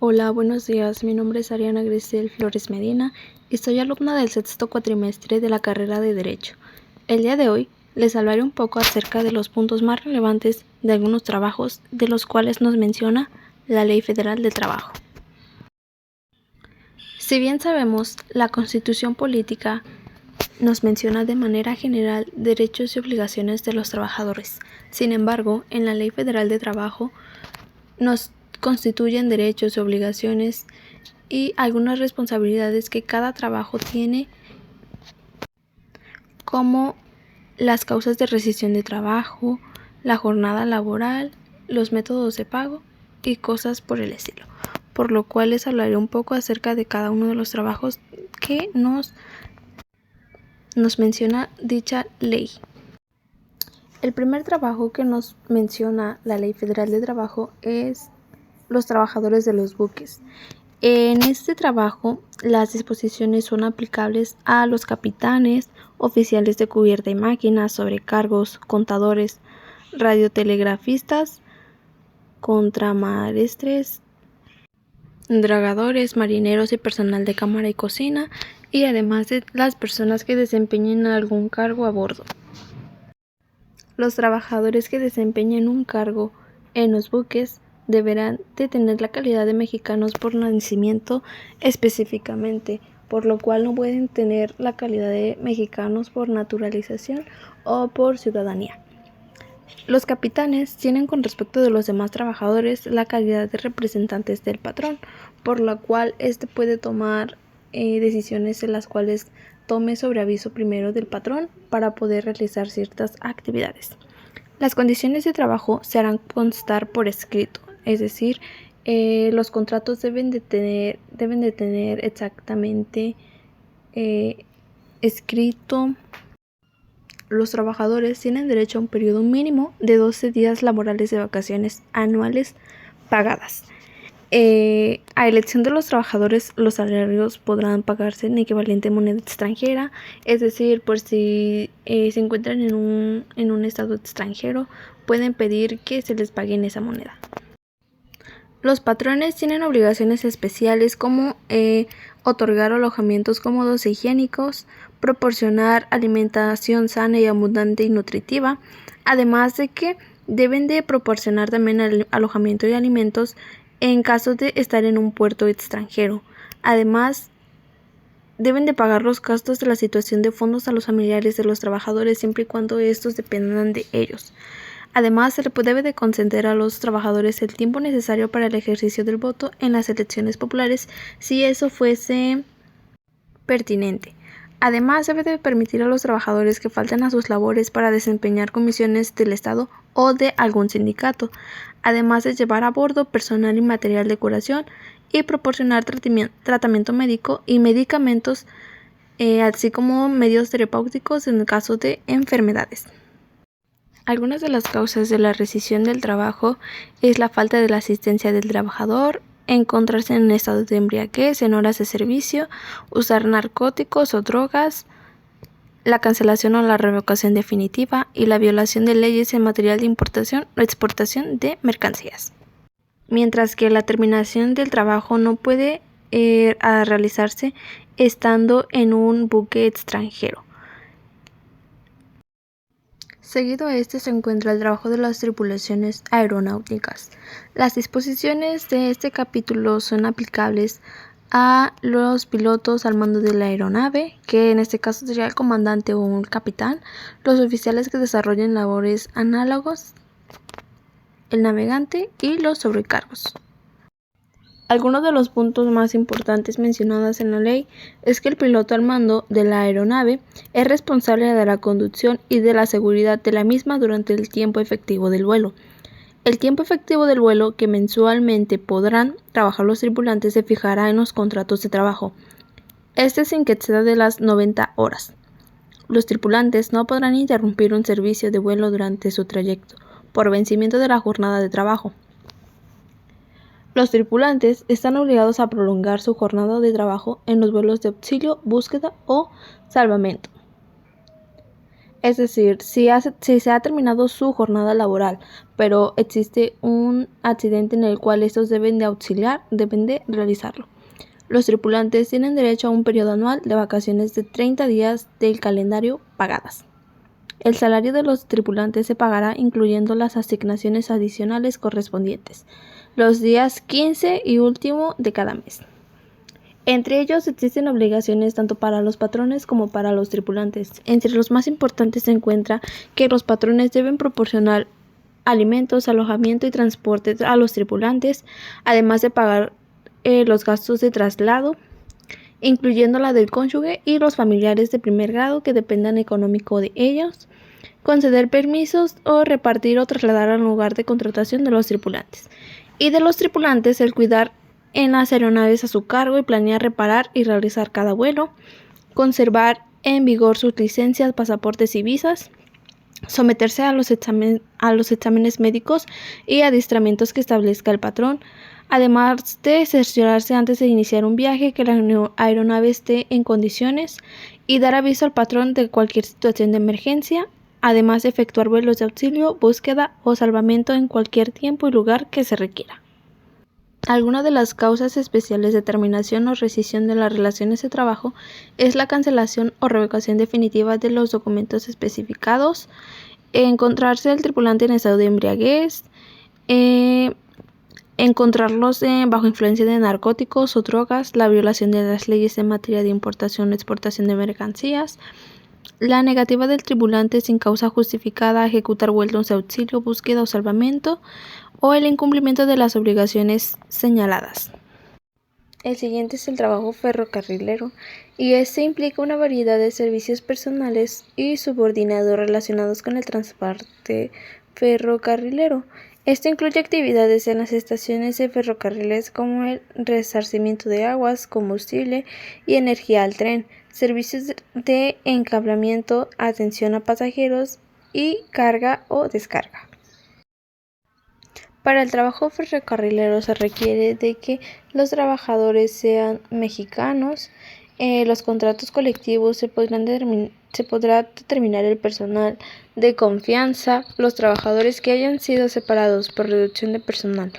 Hola, buenos días. Mi nombre es Ariana Grisel Flores Medina y soy alumna del sexto cuatrimestre de la carrera de Derecho. El día de hoy les hablaré un poco acerca de los puntos más relevantes de algunos trabajos de los cuales nos menciona la Ley Federal del Trabajo. Si bien sabemos, la Constitución Política nos menciona de manera general derechos y obligaciones de los trabajadores. Sin embargo, en la Ley Federal de Trabajo nos constituyen derechos y obligaciones y algunas responsabilidades que cada trabajo tiene, como las causas de rescisión de trabajo, la jornada laboral, los métodos de pago y cosas por el estilo, por lo cual les hablaré un poco acerca de cada uno de los trabajos que nos menciona dicha ley. El primer trabajo que nos menciona la Ley Federal de Trabajo es los trabajadores de los buques. En este trabajo, las disposiciones son aplicables a los capitanes, oficiales de cubierta y máquinas, sobrecargos, contadores, radiotelegrafistas, contramaestres, dragadores, marineros y personal de cámara y cocina, y además de las personas que desempeñen algún cargo a bordo. Los trabajadores que desempeñen un cargo en los buques deberán de tener la calidad de mexicanos por nacimiento específicamente, por lo cual no pueden tener la calidad de mexicanos por naturalización o por ciudadanía. Los capitanes tienen con respecto de los demás trabajadores la calidad de representantes del patrón, por lo cual éste puede tomar decisiones en las cuales tome sobre aviso primero del patrón para poder realizar ciertas actividades. Las condiciones de trabajo se harán constar por escrito, es decir, los contratos deben de tener exactamente escrito. Los trabajadores tienen derecho a un periodo mínimo de 12 días laborales de vacaciones anuales pagadas. A elección de los trabajadores, los salarios podrán pagarse en equivalente a moneda extranjera, es decir, por si se encuentran en un estado extranjero, pueden pedir que se les pague en esa moneda. Los patrones tienen obligaciones especiales como otorgar alojamientos cómodos e higiénicos, proporcionar alimentación sana y abundante y nutritiva, además de que deben de proporcionar también alojamiento y alimentos en caso de estar en un puerto extranjero. Además, deben de pagar los gastos de la situación de fondos a los familiares de los trabajadores siempre y cuando estos dependan de ellos. Además, se le debe de conceder a los trabajadores el tiempo necesario para el ejercicio del voto en las elecciones populares, si eso fuese pertinente. Además, debe de permitir a los trabajadores que falten a sus labores para desempeñar comisiones del Estado o de algún sindicato, además de llevar a bordo personal y material de curación y proporcionar tratamiento médico y medicamentos, así como medios terapéuticos en el caso de enfermedades. Algunas de las causas de la rescisión del trabajo es la falta de la asistencia del trabajador, encontrarse en un estado de embriaguez en horas de servicio, usar narcóticos o drogas, la cancelación o la revocación definitiva y la violación de leyes en materia de importación o exportación de mercancías. Mientras que la terminación del trabajo no puede realizarse estando en un buque extranjero. Seguido a este se encuentra el trabajo de las tripulaciones aeronáuticas. Las disposiciones de este capítulo son aplicables a los pilotos al mando de la aeronave, que en este caso sería el comandante o un capitán, los oficiales que desarrollen labores análogos, el navegante y los sobrecargos. Algunos de los puntos más importantes mencionados en la ley es que el piloto al mando de la aeronave es responsable de la conducción y de la seguridad de la misma durante el tiempo efectivo del vuelo. El tiempo efectivo del vuelo que mensualmente podrán trabajar los tripulantes se fijará en los contratos de trabajo, sin que exceda de las 90 horas. Los tripulantes no podrán interrumpir un servicio de vuelo durante su trayecto por vencimiento de la jornada de trabajo. Los tripulantes están obligados a prolongar su jornada de trabajo en los vuelos de auxilio, búsqueda o salvamento. Es decir, si se ha terminado su jornada laboral, pero existe un accidente en el cual estos deben de realizarlo. Los tripulantes tienen derecho a un periodo anual de vacaciones de 30 días del calendario pagadas. El salario de los tripulantes se pagará incluyendo las asignaciones adicionales correspondientes, los días 15 y último de cada mes. Entre ellos existen obligaciones tanto para los patrones como para los tripulantes. Entre los más importantes se encuentra que los patrones deben proporcionar alimentos, alojamiento y transporte a los tripulantes, además de pagar los gastos de traslado, incluyendo la del cónyuge y los familiares de primer grado que dependan económico de ellos, conceder permisos o repartir o trasladar al lugar de contratación de los tripulantes. Y de los tripulantes el cuidar en las aeronaves a su cargo y planear reparar y realizar cada vuelo, conservar en vigor sus licencias, pasaportes y visas, someterse a los exámenes médicos y adiestramientos que establezca el patrón, además de cerciorarse antes de iniciar un viaje que la aeronave esté en condiciones y dar aviso al patrón de cualquier situación de emergencia, además de efectuar vuelos de auxilio, búsqueda o salvamento en cualquier tiempo y lugar que se requiera. Alguna de las causas especiales de terminación o rescisión de las relaciones de trabajo es la cancelación o revocación definitiva de los documentos especificados, encontrarse el tripulante en estado de embriaguez, encontrarlos bajo influencia de narcóticos o drogas, la violación de las leyes en materia de importación o exportación de mercancías, la negativa del tripulante sin causa justificada a ejecutar vuelos de auxilio, búsqueda o salvamento, o el incumplimiento de las obligaciones señaladas. El siguiente es el trabajo ferrocarrilero, y este implica una variedad de servicios personales y subordinados relacionados con el transporte ferrocarrilero. Esto incluye actividades en las estaciones de ferrocarriles como el resarcimiento de aguas, combustible y energía al tren, servicios de encablamiento, atención a pasajeros y carga o descarga. Para el trabajo ferrocarrilero se requiere de que los trabajadores sean mexicanos. Los contratos colectivos se podrá determinar el personal de confianza, los trabajadores que hayan sido separados por reducción de personal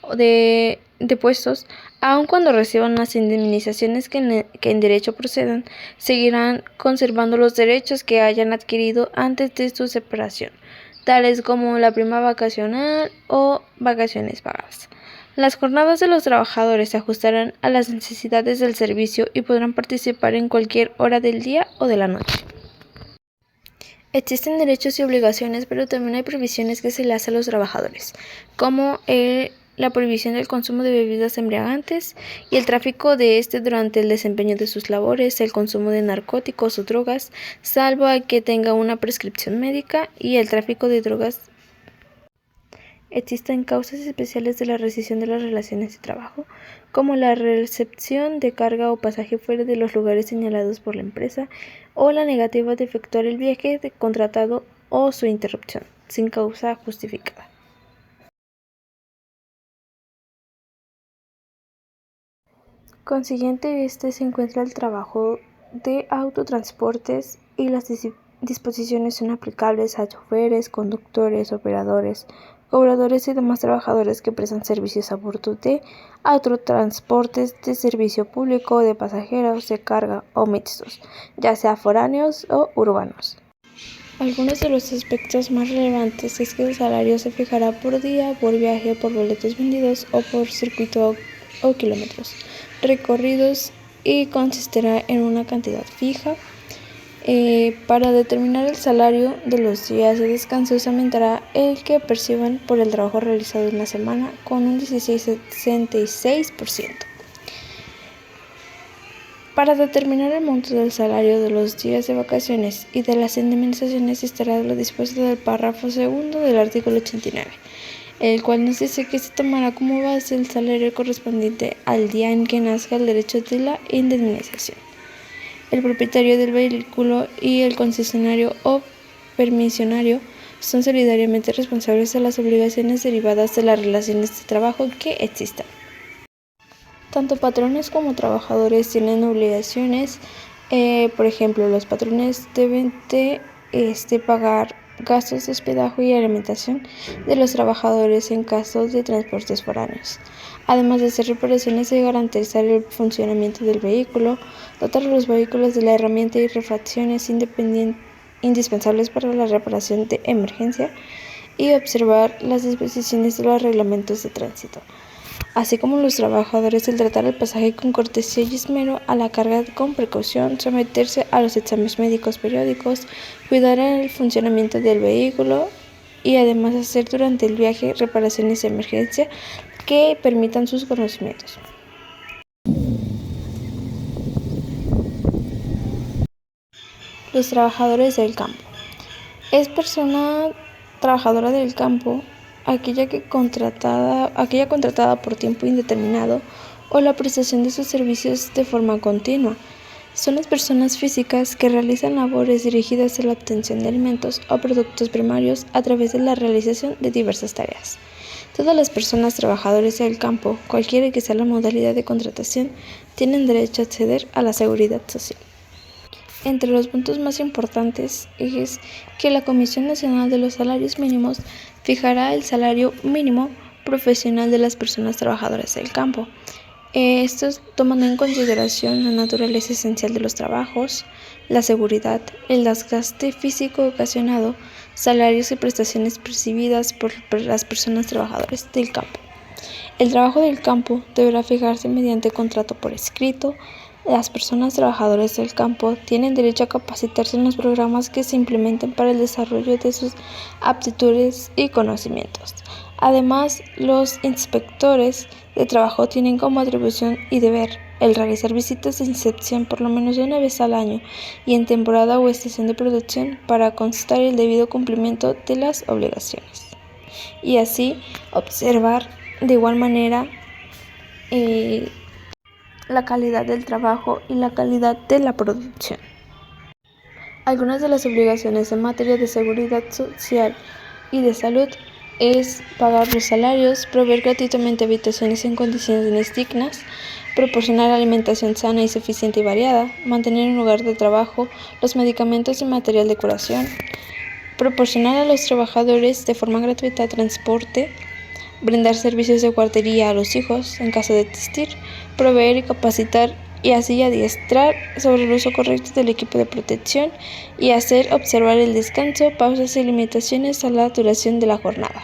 o de puestos, aun cuando reciban las indemnizaciones que en derecho procedan, seguirán conservando los derechos que hayan adquirido antes de su separación, tales como la prima vacacional o vacaciones pagadas. Las jornadas de los trabajadores se ajustarán a las necesidades del servicio y podrán participar en cualquier hora del día o de la noche. Existen derechos y obligaciones, pero también hay prohibiciones que se le hacen a los trabajadores, como la prohibición del consumo de bebidas embriagantes y el tráfico de durante el desempeño de sus labores, el consumo de narcóticos o drogas, salvo a que tenga una prescripción médica, y el tráfico de drogas. Existen causas especiales de la rescisión de las relaciones de trabajo, como la recepción de carga o pasaje fuera de los lugares señalados por la empresa, o la negativa de efectuar el viaje contratado o su interrupción, sin causa justificada. Consiguiente, se encuentra el trabajo de autotransportes y las disposiciones son aplicables a choferes, conductores, operadores, cobradores y demás trabajadores que prestan servicios a bordo de autotransportes de servicio público, de pasajeros, de carga o mixtos, ya sea foráneos o urbanos. Algunos de los aspectos más relevantes es que el salario se fijará por día, por viaje, por boletos vendidos o por circuito o kilómetros recorridos y consistirá en una cantidad fija. Para determinar el salario de los días de descanso se aumentará el que perciban por el trabajo realizado en la semana con un 16,66%. Para determinar el monto del salario de los días de vacaciones y de las indemnizaciones estará lo dispuesto del párrafo segundo del artículo 89. El cual nos dice que se tomará como base el salario correspondiente al día en que nazca el derecho de la indemnización. El propietario del vehículo y el concesionario o permisionario son solidariamente responsables de las obligaciones derivadas de las relaciones de trabajo que existan. Tanto patrones como trabajadores tienen obligaciones. Por ejemplo, los patrones deben de pagar gastos de hospedaje y alimentación de los trabajadores en casos de transportes foráneos, además de hacer reparaciones y garantizar el funcionamiento del vehículo, dotar a los vehículos de la herramienta y refacciones indispensables para la reparación de emergencia y observar las disposiciones de los reglamentos de tránsito, así como los trabajadores el tratar el pasaje con cortesía y esmero, a la carga con precaución, someterse a los exámenes médicos periódicos, cuidar el funcionamiento del vehículo y además hacer durante el viaje reparaciones de emergencia que permitan sus conocimientos. Los trabajadores del campo. Es persona trabajadora del campo aquella contratada por tiempo indeterminado o la prestación de sus servicios de forma continua. Son las personas físicas que realizan labores dirigidas a la obtención de alimentos o productos primarios a través de la realización de diversas tareas. Todas las personas trabajadoras del campo, cualquiera que sea la modalidad de contratación, tienen derecho a acceder a la seguridad social. Entre los puntos más importantes es que la Comisión Nacional de los Salarios Mínimos fijará el salario mínimo profesional de las personas trabajadoras del campo. Estos toman en consideración la naturaleza esencial de los trabajos, la seguridad, el desgaste físico ocasionado, salarios y prestaciones percibidas por las personas trabajadoras del campo. El trabajo del campo deberá fijarse mediante contrato por escrito. Las personas trabajadoras del campo tienen derecho a capacitarse en los programas que se implementen para el desarrollo de sus aptitudes y conocimientos. Además, los inspectores de trabajo tienen como atribución y deber el realizar visitas de inspección por lo menos una vez al año y en temporada o estación de producción para constar el debido cumplimiento de las obligaciones. Y así observar de igual manera la calidad del trabajo y la calidad de la producción. Algunas de las obligaciones en materia de seguridad social y de salud es pagar los salarios, proveer gratuitamente habitaciones en condiciones dignas, proporcionar alimentación sana y suficiente y variada, mantener un lugar de trabajo, los medicamentos y material de curación, proporcionar a los trabajadores de forma gratuita transporte, brindar servicios de guardería a los hijos en caso de existir, proveer y capacitar y así adiestrar sobre el uso correcto del equipo de protección y hacer observar el descanso, pausas y limitaciones a la duración de la jornada.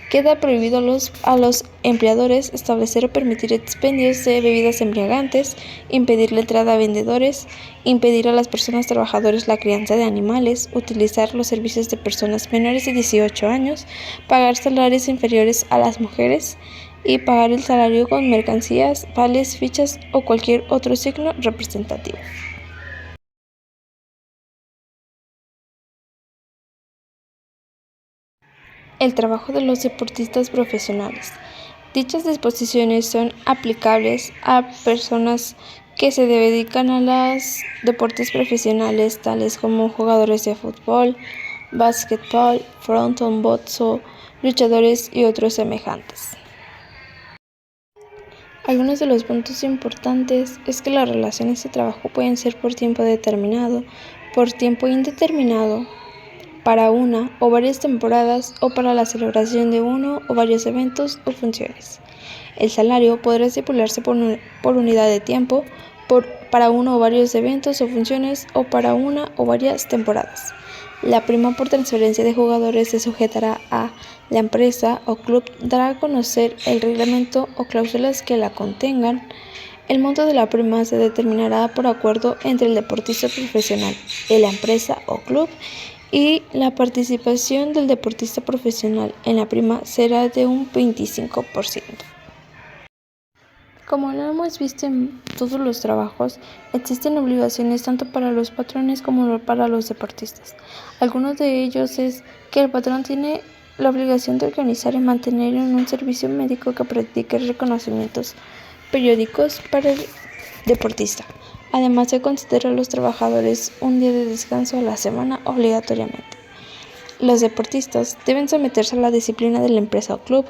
Queda prohibido a los empleadores establecer o permitir expendios de bebidas embriagantes, impedir la entrada a vendedores, impedir a las personas trabajadoras la crianza de animales, utilizar los servicios de personas menores de 18 años, pagar salarios inferiores a las mujeres y pagar el salario con mercancías, vales, fichas o cualquier otro signo representativo. El trabajo de los deportistas profesionales. Dichas disposiciones son aplicables a personas que se dedican a los deportes profesionales, tales como jugadores de fútbol, básquetbol, frontón, boxeo, luchadores y otros semejantes. Algunos de los puntos importantes es que las relaciones de trabajo pueden ser por tiempo determinado, por tiempo indeterminado, para una o varias temporadas o para la celebración de uno o varios eventos o funciones. El salario podrá estipularse por unidad de tiempo, para uno o varios eventos o funciones o para una o varias temporadas. La prima por transferencia de jugadores se sujetará a la empresa o club dará a conocer el reglamento o cláusulas que la contengan. El monto de la prima se determinará por acuerdo entre el deportista profesional y la empresa o club, y la participación del deportista profesional en la prima será de un 25%. Como lo hemos visto en todos los trabajos, existen obligaciones tanto para los patrones como para los deportistas. Algunos de ellos es que el patrón tiene la obligación de organizar y mantener un servicio médico que practique reconocimientos periódicos para el deportista. Además, se considera a los trabajadores un día de descanso a la semana obligatoriamente. Los deportistas deben someterse a la disciplina de la empresa o club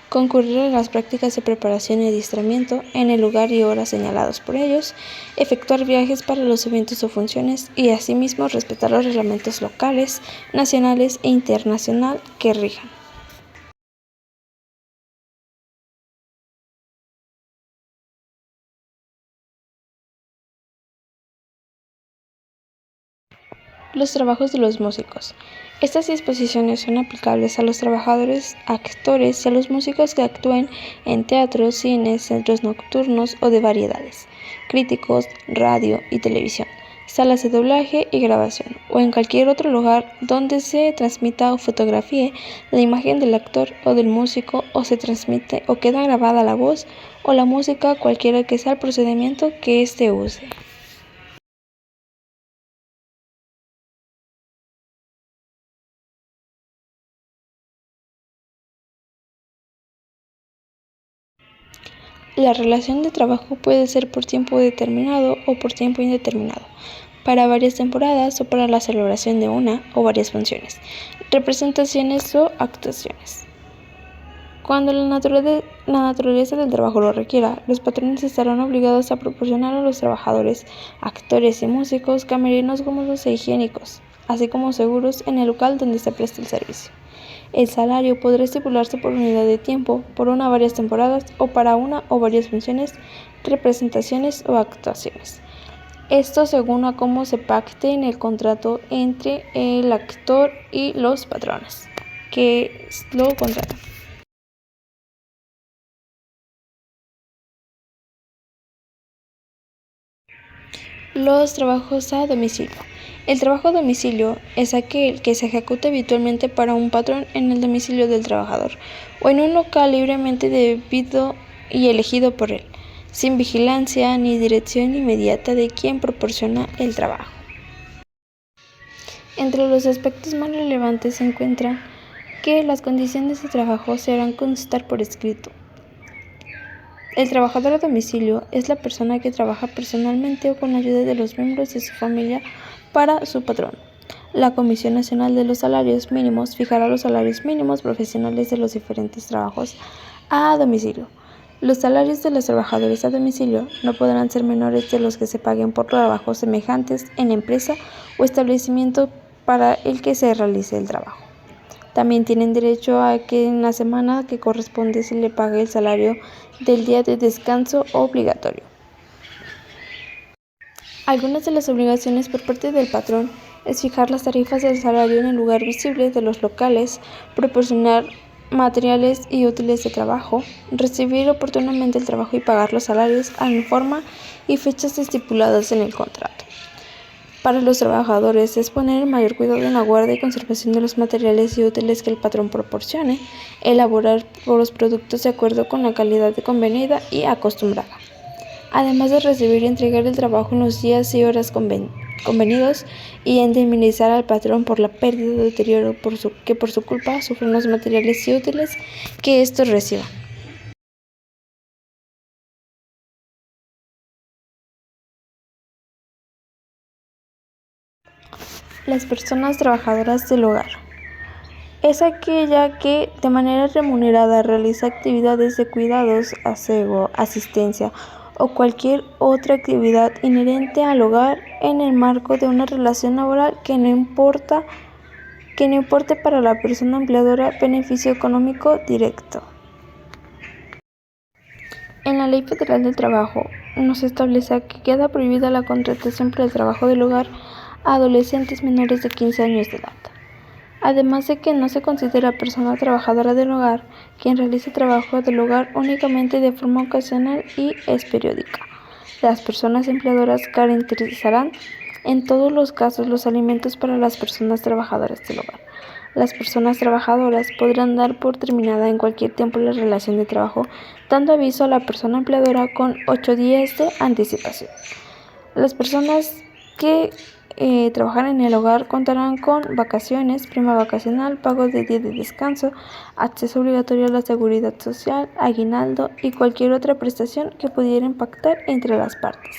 concurrir a las prácticas de preparación y adiestramiento en el lugar y horas señalados por ellos, efectuar viajes para los eventos o funciones y asimismo respetar los reglamentos locales, nacionales e internacional que rijan. Los trabajos de los músicos. Estas disposiciones son aplicables a los trabajadores, actores y a los músicos que actúen en teatros, cines, centros nocturnos o de variedades, críticos, radio y televisión, salas de doblaje y grabación, o en cualquier otro lugar donde se transmita o fotografíe la imagen del actor o del músico o se transmite o queda grabada la voz o la música, cualquiera que sea el procedimiento que éste use. La relación de trabajo puede ser por tiempo determinado o por tiempo indeterminado, para varias temporadas o para la celebración de una o varias funciones, representaciones o actuaciones. Cuando la naturaleza del trabajo lo requiera, los patrones estarán obligados a proporcionar a los trabajadores, actores y músicos camerinos cómodos e higiénicos, así como seguros en el local donde se preste el servicio. El salario podrá estipularse por unidad de tiempo, por una o varias temporadas o para una o varias funciones, representaciones o actuaciones. Esto según a cómo se pacte en el contrato entre el actor y los patrones que lo contratan. Los trabajos a domicilio. El trabajo a domicilio es aquel que se ejecuta habitualmente para un patrón en el domicilio del trabajador o en un local libremente debido y elegido por él, sin vigilancia ni dirección inmediata de quien proporciona el trabajo. Entre los aspectos más relevantes se encuentran que las condiciones de trabajo se harán constar por escrito. El trabajador a domicilio es la persona que trabaja personalmente o con la ayuda de los miembros de su familia para su patrón. La Comisión Nacional de los Salarios Mínimos fijará los salarios mínimos profesionales de los diferentes trabajos a domicilio. Los salarios de los trabajadores a domicilio no podrán ser menores de los que se paguen por trabajos semejantes en empresa o establecimiento para el que se realice el trabajo. También tienen derecho a que en la semana que corresponde se le pague el salario del día de descanso obligatorio. Algunas de las obligaciones por parte del patrón es fijar las tarifas del salario en el lugar visible de los locales, proporcionar materiales y útiles de trabajo, recibir oportunamente el trabajo y pagar los salarios en forma y fechas estipuladas en el contrato. Para los trabajadores es poner el mayor cuidado en la guarda y conservación de los materiales y útiles que el patrón proporcione, elaborar los productos de acuerdo con la calidad convenida y acostumbrada, además de recibir y entregar el trabajo en los días y horas convenidos y indemnizar al patrón por la pérdida o deterioro que por su culpa sufren los materiales y útiles que estos reciban. Las personas trabajadoras del hogar. Es aquella que, de manera remunerada, realiza actividades de cuidados, aseo, asistencia o cualquier otra actividad inherente al hogar en el marco de una relación laboral que no importe para la persona empleadora beneficio económico directo. En la Ley Federal del Trabajo nos establece que queda prohibida la contratación para el trabajo del hogar a adolescentes menores de 15 años de edad. Además de que no se considera persona trabajadora del hogar quien realice trabajo del hogar únicamente de forma ocasional y es periódica. Las personas empleadoras garantizarán en todos los casos los alimentos para las personas trabajadoras del hogar. Las personas trabajadoras podrán dar por terminada en cualquier tiempo la relación de trabajo, dando aviso a la persona empleadora con 8 días de anticipación. Las personas que trabajar en el hogar contarán con vacaciones, prima vacacional, pago de día de descanso, acceso obligatorio a la seguridad social, aguinaldo y cualquier otra prestación que pudiera impactar entre las partes.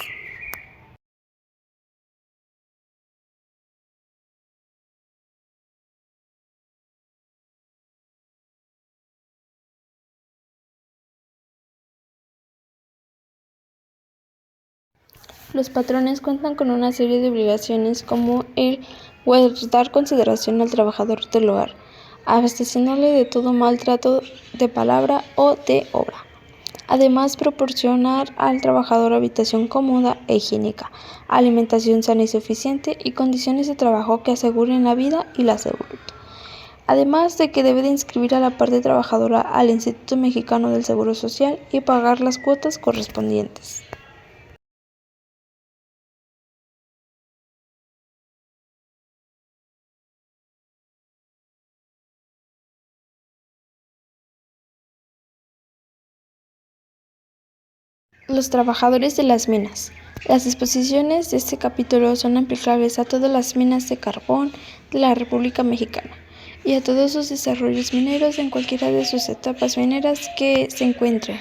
Los patrones cuentan con una serie de obligaciones como el guardar consideración al trabajador del hogar, absteniéndole de todo maltrato de palabra o de obra. Además, proporcionar al trabajador habitación cómoda e higiénica, alimentación sana y suficiente y condiciones de trabajo que aseguren la vida y la salud. Además de que debe de inscribir a la parte trabajadora al Instituto Mexicano del Seguro Social y pagar las cuotas correspondientes. Los trabajadores de las minas. Las disposiciones de este capítulo son aplicables a todas las minas de carbón de la República Mexicana y a todos sus desarrollos mineros en cualquiera de sus etapas mineras que se encuentren,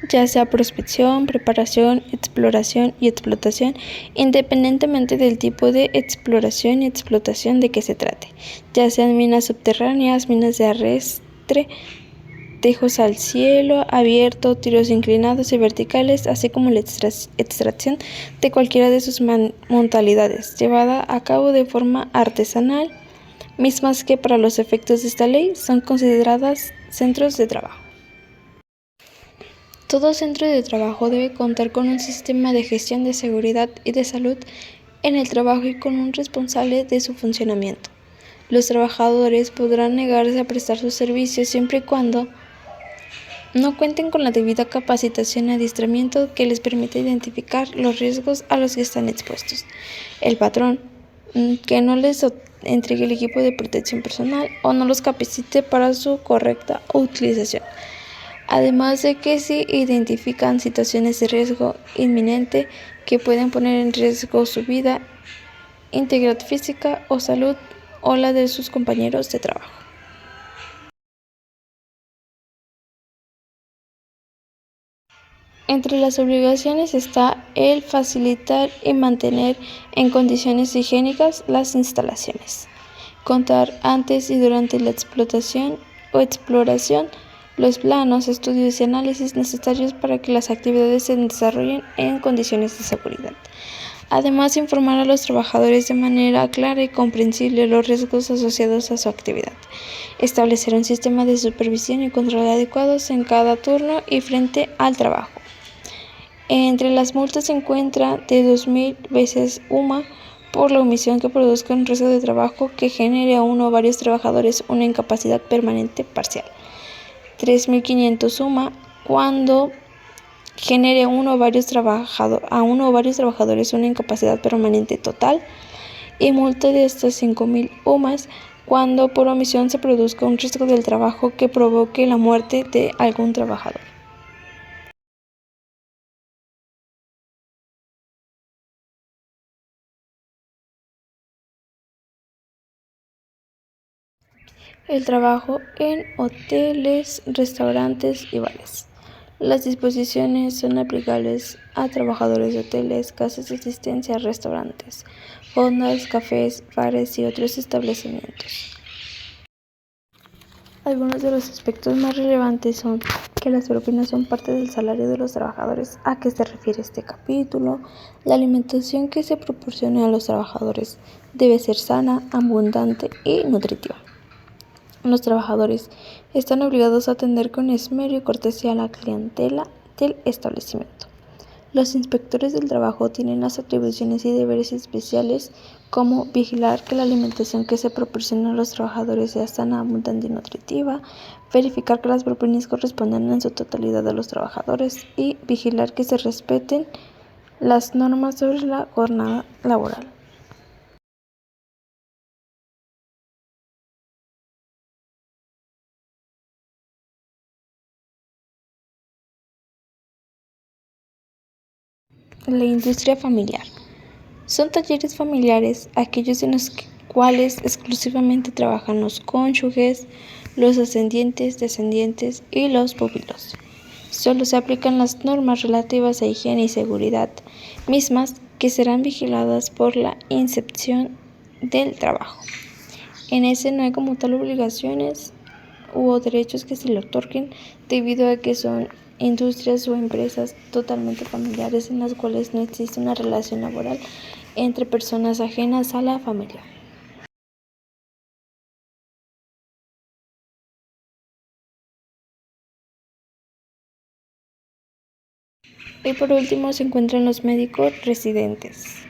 ya sea prospección, preparación, exploración y explotación, independientemente del tipo de exploración y explotación de que se trate, ya sean minas subterráneas, minas de arrastre, tejos al cielo abierto, tiros inclinados y verticales, así como la extracción de cualquiera de sus modalidades, llevada a cabo de forma artesanal, mismas que para los efectos de esta ley son consideradas centros de trabajo. Todo centro de trabajo debe contar con un sistema de gestión de seguridad y de salud en el trabajo y con un responsable de su funcionamiento. Los trabajadores podrán negarse a prestar sus servicios siempre y cuando no cuenten con la debida capacitación y adiestramiento que les permita identificar los riesgos a los que están expuestos. El patrón que no les entregue el equipo de protección personal o no los capacite para su correcta utilización. Además de que si identifican situaciones de riesgo inminente que pueden poner en riesgo su vida, integridad física o salud o la de sus compañeros de trabajo. Entre las obligaciones está el facilitar y mantener en condiciones higiénicas las instalaciones, contar antes y durante la explotación o exploración los planos, estudios y análisis necesarios para que las actividades se desarrollen en condiciones de seguridad. Además, informar a los trabajadores de manera clara y comprensible los riesgos asociados a su actividad. Establecer un sistema de supervisión y control adecuados en cada turno y frente al trabajo. Entre las multas se encuentra de 2.000 veces UMA por la omisión que produzca un riesgo de trabajo que genere a uno o varios trabajadores una incapacidad permanente parcial. 3.500 UMA cuando genere a uno o varios trabajadores una incapacidad permanente total, y multa de hasta 5.000 UMAs cuando por omisión se produzca un riesgo del trabajo que provoque la muerte de algún trabajador. El trabajo en hoteles, restaurantes y bares. Las disposiciones son aplicables a trabajadores de hoteles, casas de asistencia, restaurantes, fondas, cafés, bares y otros establecimientos. Algunos de los aspectos más relevantes son que las propinas son parte del salario de los trabajadores. ¿A qué se refiere este capítulo? La alimentación que se proporcione a los trabajadores debe ser sana, abundante y nutritiva. Los trabajadores están obligados a atender con esmero y cortesía a la clientela del establecimiento. Los inspectores del trabajo tienen las atribuciones y deberes especiales como vigilar que la alimentación que se proporciona a los trabajadores sea sana, abundante y nutritiva, verificar que las propinas correspondan en su totalidad a los trabajadores y vigilar que se respeten las normas sobre la jornada laboral. La industria familiar. Son talleres familiares aquellos en los cuales exclusivamente trabajan los cónyuges, los ascendientes, descendientes y los pupilos. Solo se aplican las normas relativas a higiene y seguridad, mismas que serán vigiladas por la inspección del trabajo. En ese no hay como tal obligaciones o derechos que se le otorguen debido a que son industrias o empresas totalmente familiares en las cuales no existe una relación laboral entre personas ajenas a la familia. Y por último se encuentran los médicos residentes,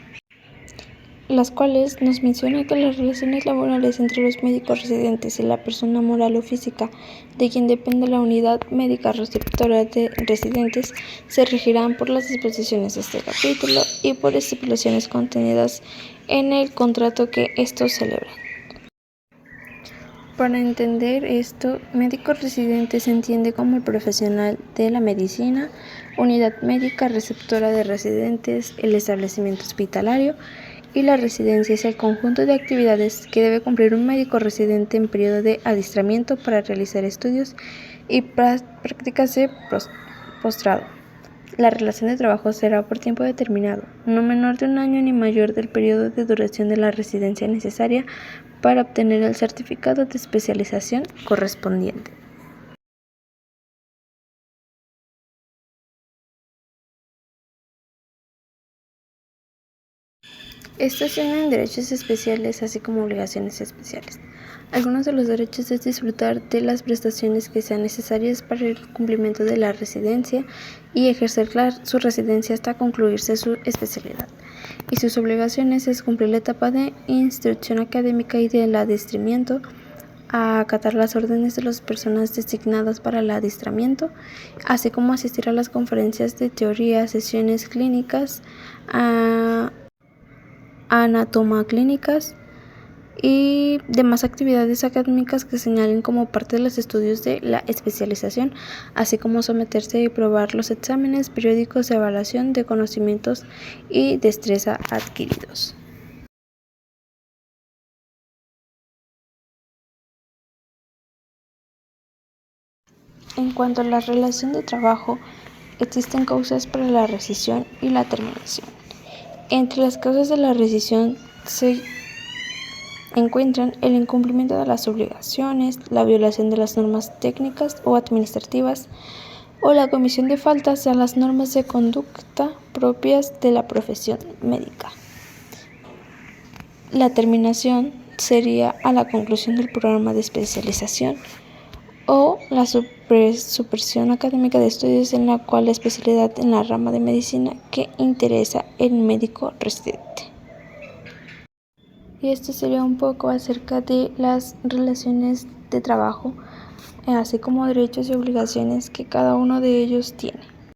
las cuales nos mencionan que las relaciones laborales entre los médicos residentes y la persona moral o física de quien depende la unidad médica receptora de residentes se regirán por las disposiciones de este capítulo y por estipulaciones contenidas en el contrato que estos celebran. Para entender esto, médico residente se entiende como el profesional de la medicina, unidad médica receptora de residentes, el establecimiento hospitalario y la residencia es el conjunto de actividades que debe cumplir un médico residente en periodo de adiestramiento para realizar estudios y prácticas de postrado. La relación de trabajo será por tiempo determinado, no menor de un año ni mayor del periodo de duración de la residencia necesaria para obtener el certificado de especialización correspondiente. Estos tienen derechos especiales así como obligaciones especiales. Algunos de los derechos es disfrutar de las prestaciones que sean necesarias para el cumplimiento de la residencia y ejercer su residencia hasta concluirse su especialidad. Y sus obligaciones es cumplir la etapa de instrucción académica y del adiestramiento, a acatar las órdenes de las personas designadas para el adiestramiento, así como asistir a las conferencias de teoría, sesiones clínicas, anatomoclínicas y demás actividades académicas que señalen como parte de los estudios de la especialización, así como someterse y probar los exámenes periódicos de evaluación de conocimientos y destreza adquiridos. En cuanto a la relación de trabajo, existen causas para la rescisión y la terminación. Entre las causas de la rescisión se encuentran el incumplimiento de las obligaciones, la violación de las normas técnicas o administrativas, o la comisión de faltas a las normas de conducta propias de la profesión médica. La terminación sería a la conclusión del programa de especialización o la supresión académica de estudios en la cual la especialidad en la rama de medicina que interesa el médico residente. Y esto sería un poco acerca de las relaciones de trabajo, así como derechos y obligaciones que cada uno de ellos tiene.